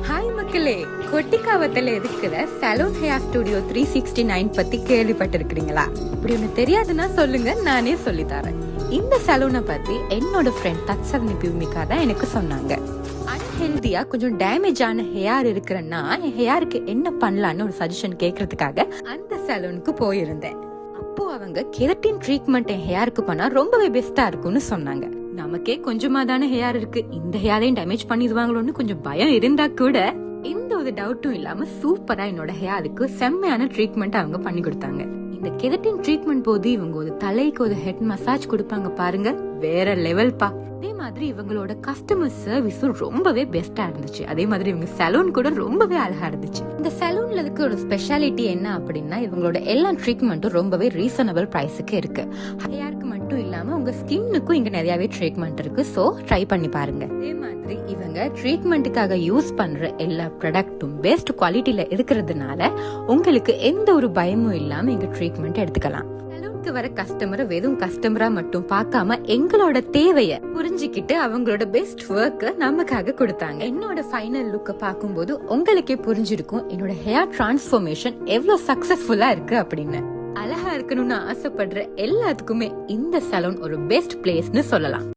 Hi மக்களே, கொட்டிக்காவத்துல இருக்கிற salon hair studio 369 பத்தி கேள்விப்பட்டிருக்கிறீங்களா? இப்படி ஒண்ணு தெரியாதுன்னா சொல்லுங்க, நானே சொல்லி தரேன். இந்த சலூனை பத்தி என்னோட ஃப்ரெண்ட் தத்சர்னி பியூமிகா தான் எனக்கு சொன்னாங்க. அன்ஹெல்தியா கொஞ்சம் டேமேஜ் ஆன ஹேர் இருக்கிறன்னா என் ஹேருக்கு என்ன பண்ணலான்னு ஒரு சஜஷன் கேட்கறதுக்காக அந்த சலூனுக்கு போயிருந்தேன். அப்போ அவங்க கெரட்டின் ட்ரீட்மெண்ட் என் ஹேருக்கு பண்ணா ரொம்பவே பெஸ்டா இருக்கும்னு சொன்னாங்க. நமக்கே கொஞ்சமா தானே ஹேர் இருக்கு, இந்த ஹேரையும் டேமேஜ் பண்ணிடுவாங்களோன்னு கொஞ்சம் பயம் இருந்தா கூட எந்த ஒரு டவுட்டும் இல்லாம சூப்பரா என்னோட ஹேருக்கு செம்மையான ட்ரீட்மெண்ட் அவங்க பண்ணி கொடுத்தாங்க. இந்த கெரட்டின் ட்ரீட்மெண்ட் போது இவங்க ஒரு தலைக்கு ஒரு ஹெட் மசாஜ் கொடுப்பாங்க பாருங்க, வேற லெவல் பா. அதே மாதிரி இவங்களோட கஸ்டமர் சர்வீஸும் ரொம்பவே பெஸ்டா இருந்துச்சு. அதே மாதிரி இவங்க சலூன் கூட ரொம்பவே அழகா இருந்துச்சு. இந்த சலூன்ல இருக்க ஒரு ஸ்பெஷாலிட்டி என்ன அப்படின்னா, இவங்களோட எல்லா ட்ரீட்மெண்ட்டும் ரொம்பவே ரீசனபிள் பிரைஸுக்கு இருக்கு. ஹேருக்கு மட்டும் இல்லாம உங்க ஸ்கின்னுக்கும் இங்க நிறையவே ட்ரீட்மெண்ட் இருக்கு. சோ ட்ரை பண்ணி பாருங்க. அதே மாதிரி இவங்க ட்ரீட்மெண்ட்டுக்காக யூஸ் பண்ற எல்லா ப்ராடக்ட்டும் பெஸ்ட் குவாலிட்டியில இருக்கிறதுனால உங்களுக்கு எந்த ஒரு பயமும் இல்லாம இங்க ட்ரீட்மெண்ட் எடுத்துக்கலாம். சலூனுக்கு வர கஸ்டமரை வெறும் கஸ்டமரா மட்டும் பார்க்காம எங்களோட தேவைய புரிஞ்சுக்கிட்டு அவங்களோட பெஸ்ட் ஒர்க்க நமக்காக கொடுத்தாங்க. என்னோட ஃபைனல் லுக்க பார்க்கும்போது உங்களுக்கே புரிஞ்சிருக்கும் என்னோட ஹேர் டிரான்ஸ்ஃபர்மேஷன் எவ்வளவு சக்சஸ்ஃபுல்லா இருக்கு அப்படின்னு. அழகா இருக்கணும்னு ஆசைப்படுற எல்லாத்துக்குமே இந்த சலூன் ஒரு பெஸ்ட் பிளேஸ்னு சொல்லலாம்.